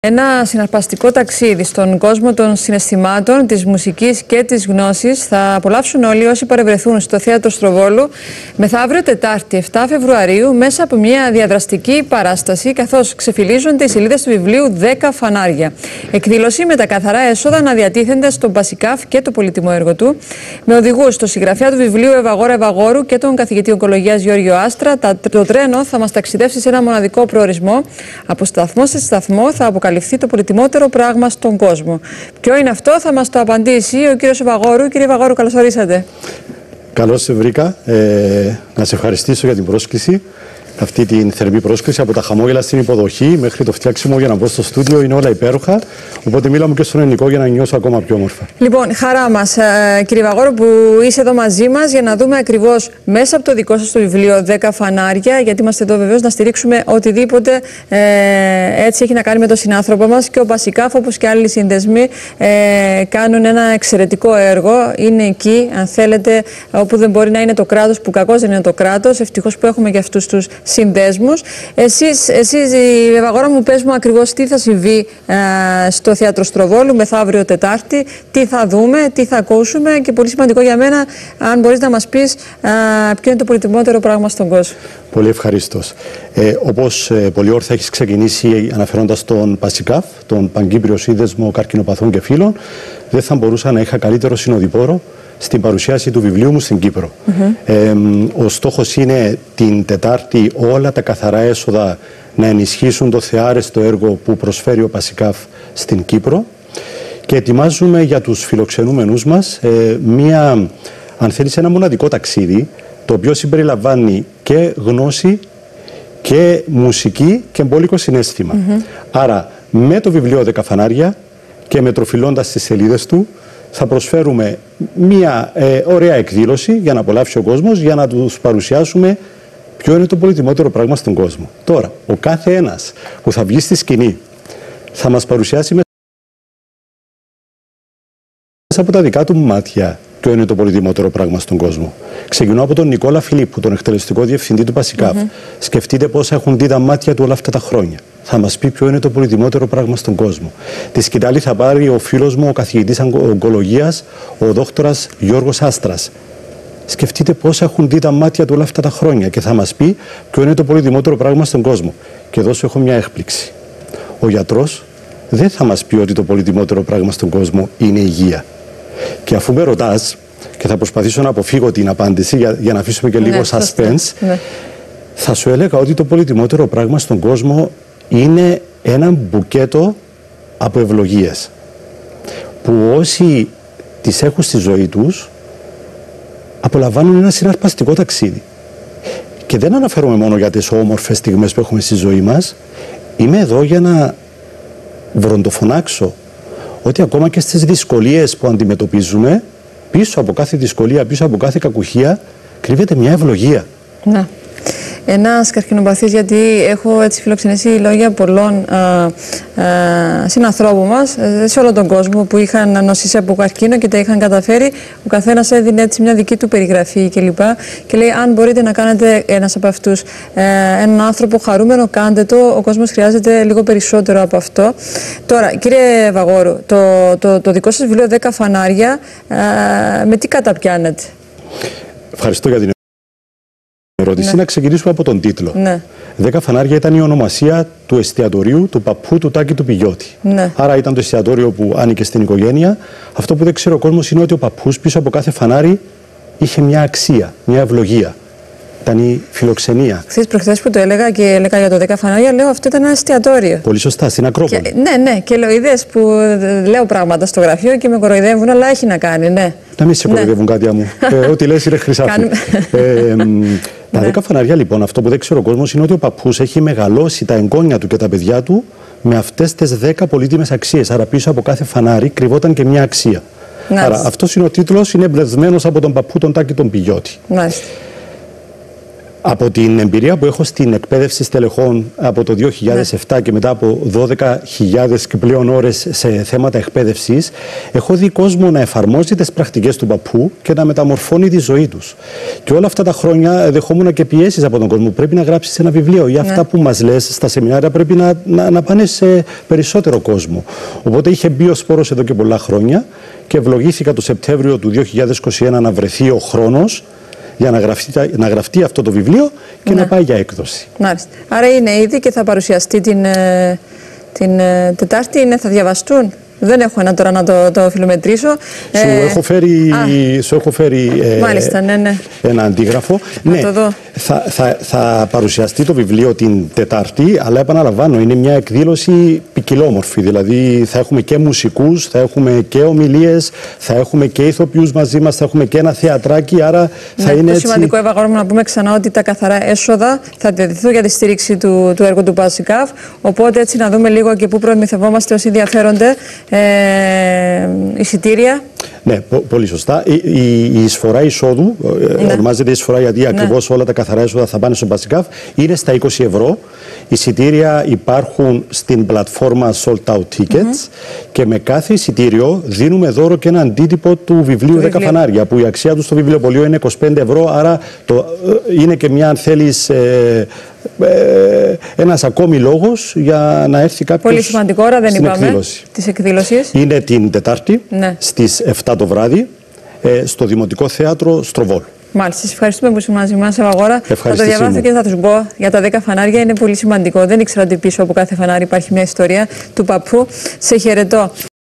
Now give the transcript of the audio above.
Ένα συναρπαστικό ταξίδι στον κόσμο των συναισθημάτων, της μουσικής και της γνώσης θα απολαύσουν όλοι όσοι παρευρεθούν στο Θέατρο Στροβόλου μεθαύριο Τετάρτη 7 Φεβρουαρίου μέσα από μια διαδραστική παράσταση, καθώς ξεφυλίζονται οι σελίδες του βιβλίου 10 φανάρια. Εκδήλωση με τα καθαρά έσοδα να διατίθενται στον Πασικάφ και το πολύτιμο έργο του, με οδηγούς τον συγγραφέα του βιβλίου Ευαγόρα Ευαγόρου και τον καθηγητή ογκολογίας Γιώργιο Άστρα. Το τρένο θα μας ταξιδεύσει σε ένα μοναδικό προορισμό. Από σταθμό σε σταθμό θα αποκαλυφθεί το πολυτιμότερο πράγμα στον κόσμο. Ποιο είναι αυτό, θα μας το απαντήσει ο κύριος Ευαγόρου. Κύριε Ευαγόρου, καλώς ορίσατε. Καλώς σε βρήκα. Να σε ευχαριστήσω για την πρόσκληση. Αυτή την θερμή πρόσκληση, από τα χαμόγελα στην υποδοχή μέχρι το φτιάξιμο για να μπω στο στούντιο, είναι όλα υπέροχα. Οπότε μίλαμε και στον ελληνικό για να νιώσω ακόμα πιο όμορφα. Λοιπόν, χαρά μας, κύριε Ευαγόρου, που είσαι εδώ μαζί μας για να δούμε ακριβώς μέσα από το δικό σας το βιβλίο 10 φανάρια, γιατί είμαστε εδώ βεβαίως να στηρίξουμε οτιδήποτε έτσι έχει να κάνει με τον συνάνθρωπο μας. Και ο Πασικάφ, όπως και άλλοι σύνδεσμοι, κάνουν ένα εξαιρετικό έργο. Είναι εκεί, αν θέλετε, όπου δεν μπορεί να είναι το κράτος, που κακώς δεν είναι το κράτος. Ευτυχώς που έχουμε και αυτούς τους συνδέσμους. Εσείς η Ευαγόρα μου, πες μου ακριβώς τι θα συμβεί στο Θέατρο Στροβόλου μεθαύριο Τετάρτη, τι θα δούμε, τι θα ακούσουμε, και πολύ σημαντικό για μένα, αν μπορείς να μας πεις ποιο είναι το πολυτιμότερο πράγμα στον κόσμο. Πολύ ευχαριστώς. Όπως πολύ όρθια έχεις ξεκινήσει αναφέροντας τον Πασικάφ, τον Παγκύπριο Σύνδεσμο Καρκινοπαθών και Φίλων, δεν θα μπορούσα να είχα καλύτερο συνοδοιπόρο στην παρουσίαση του βιβλίου μου στην Κύπρο. Ο στόχος είναι την Τετάρτη όλα τα καθαρά έσοδα να ενισχύσουν το θεάρεστο έργο που προσφέρει ο Πασικάφ στην Κύπρο, και ετοιμάζουμε για τους φιλοξενούμενους μας ένα μοναδικό ταξίδι, το οποίο συμπεριλαμβάνει και γνώση και μουσική και εμπόλικο συναίσθημα. Άρα με το βιβλίο 10 φανάρια και μετροφυλώντας τις σελίδες του, θα προσφέρουμε μια ωραία εκδήλωση για να απολαύσει ο κόσμος, για να τους παρουσιάσουμε ποιο είναι το πολυτιμότερο πράγμα στον κόσμο. Τώρα, ο κάθε ένας που θα βγει στη σκηνή θα μας παρουσιάσει μέσα από τα δικά του μάτια ποιο είναι το πολυτιμότερο πράγμα στον κόσμο. Ξεκινώ από τον Νικόλα Φιλίππου, τον εκτελεστικό διευθυντή του Πασικάφ. Σκεφτείτε πώς έχουν δει τα μάτια του όλα αυτά τα χρόνια. Θα μας πει ποιο είναι το πολυτιμότερο πράγμα στον κόσμο. Τη σκητάλη θα πάρει ο φίλος μου, ο καθηγητής ογκολογίας, ο δόκτορας Γιώργος Άστρας. Σκεφτείτε πώς έχουν δει τα μάτια του όλα αυτά τα χρόνια και θα μας πει ποιο είναι το πολυτιμότερο πράγμα στον κόσμο. Και εδώ σου έχω μια έκπληξη. Ο γιατρός δεν θα μας πει ότι το πολυτιμότερο πράγμα στον κόσμο είναι η υγεία. Και αφού με ρωτάς, και θα προσπαθήσω να αποφύγω την απάντηση για να αφήσουμε και λίγο suspense, θα σου έλεγα ότι το πολυτιμότερο πράγμα στον κόσμο είναι ένα μπουκέτο από ευλογίες που όσοι τις έχουν στη ζωή τους απολαμβάνουν ένα συναρπαστικό ταξίδι. Και δεν αναφέρομαι μόνο για τις όμορφες στιγμές που έχουμε στη ζωή μας. Είμαι εδώ για να βροντοφωνάξω ότι ακόμα και στις δυσκολίες που αντιμετωπίζουμε, πίσω από κάθε δυσκολία, πίσω από κάθε κακουχία, κρύβεται μια ευλογία. Να. Ένας καρκινοπαθής, γιατί έχω έτσι φιλοξενήσει λόγια πολλών συνανθρώπων μας σε όλο τον κόσμο που είχαν νοσήσει από καρκίνο και τα είχαν καταφέρει. Ο καθένας έδινε έτσι μια δική του περιγραφή κλπ. Και λέει, αν μπορείτε να κάνετε ένας από αυτούς έναν άνθρωπο χαρούμενο, κάντε το. Ο κόσμος χρειάζεται λίγο περισσότερο από αυτό. Τώρα, κύριε Ευαγόρου, το δικό σας βιβλίο 10 φανάρια, με τι καταπιάνετε? Ευχαριστώ για την ερώτηση. Να ξεκινήσουμε από τον τίτλο. 10 φανάρια ήταν η ονομασία του εστιατορίου του παππού του Τάκη του Πιλιώτη. Άρα ήταν το εστιατόριο που άνοικε στην οικογένεια. Αυτό που δεν ξέρει ο κόσμος είναι ότι ο παππούς πίσω από κάθε φανάρι είχε μια αξία, μια ευλογία. Ήταν η φιλοξενία. Χθες προχθές που το έλεγα και έλεγα για το 10 φανάρια, λέω αυτό ήταν ένα εστιατόριο. Πολύ σωστά, στην Ακρόπολη. Ναι, και λέω είδες που λέω πράγματα στο γραφείο και με κοροϊδεύουν, αλλά έχει να κάνει, ναι. Να μην σε κοροϊδεύουν, Κάτια μου. Ό,τι λες είναι χρυσάφι. Τα 10 φανάρια, λοιπόν, αυτό που δεν ξέρει ο κόσμος είναι ότι ο παππούς έχει μεγαλώσει τα εγγόνια του και τα παιδιά του με αυτές τις 10 πολύτιμες αξίες. Άρα πίσω από κάθε φανάρι κρυβόταν και μια αξία. Άρα αυτός είναι ο τίτλος, είναι εμπνευσμένος από τον παππού τον Τάκη τον Πιλιώτη. Από την εμπειρία που έχω στην εκπαίδευση στελεχών από το 2007 και μετά από 12.000 και πλέον ώρες σε θέματα εκπαίδευσης, έχω δει κόσμο να εφαρμόζει τις πρακτικές του παππού και να μεταμορφώνει τη ζωή τους. Και όλα αυτά τα χρόνια δεχόμουν και πιέσεις από τον κόσμο. Πρέπει να γράψεις ένα βιβλίο ή αυτά που μας λες στα σεμινάρια πρέπει να πάνε σε περισσότερο κόσμο. Οπότε είχε μπει ο σπόρος εδώ και πολλά χρόνια και ευλογήθηκα το Σεπτέμβριο του 2021 να βρεθεί ο χρόνος για να γραφτεί αυτό το βιβλίο και να πάει για έκδοση. Μάλιστα. Άρα είναι ήδη και θα παρουσιαστεί την Τετάρτη, θα διαβαστούν. Δεν έχω ένα τώρα να το φιλομετρήσω. Σου έχω φέρει μάλιστα, ένα αντίγραφο. Το δω. Θα παρουσιαστεί το βιβλίο την Τετάρτη, αλλά επαναλαμβάνω, είναι μια εκδήλωση ποικιλόμορφη. Δηλαδή θα έχουμε και μουσικούς, θα έχουμε και ομιλίες, θα έχουμε και ηθοποιούς μαζί μας, θα έχουμε και ένα θεατράκι, άρα θα είναι έτσι. Σημαντικό, Εύα Γόρου, να πούμε ξανά ότι τα καθαρά έσοδα θα διατηθούν για τη στήριξη του έργου του Πασικάφ. Οπότε έτσι να δούμε λίγο και πού προμηθευόμαστε όσοι ενδιαφέρονται. Εισιτήρια. Ναι, πολύ σωστά. Η εισφορά εισόδου, ονομάζεται εισφορά γιατί ακριβώς όλα τα καθαρά έσοδα θα πάνε στο Πασικάφ, είναι στα 20 ευρώ. Εισιτήρια υπάρχουν στην πλατφόρμα Sold Out Tickets και με κάθε εισιτήριο δίνουμε δώρο και ένα αντίτυπο του βιβλίου 10 φανάρια, που η αξία του στο βιβλιοπωλείο είναι 25 ευρώ, άρα είναι και μια, αν θέλεις, ένας ακόμη λόγος για να έρθει κάποιος. Πολύ σημαντικό, ώρα δεν είπαμε της εκδήλωσης. Είναι την Τετάρτη στις 7 το βράδυ στο Δημοτικό Θέατρο Στροβόλ. Μάλιστα, σας ευχαριστούμε που ήσουν μαζί μας, Εύα Γόρα. Θα το διαβάσω και θα τους πω για τα 10 φανάρια. Είναι πολύ σημαντικό. Δεν ήξερα ότι πίσω από κάθε φανάρι υπάρχει μια ιστορία του παππού. Σε χαιρετώ.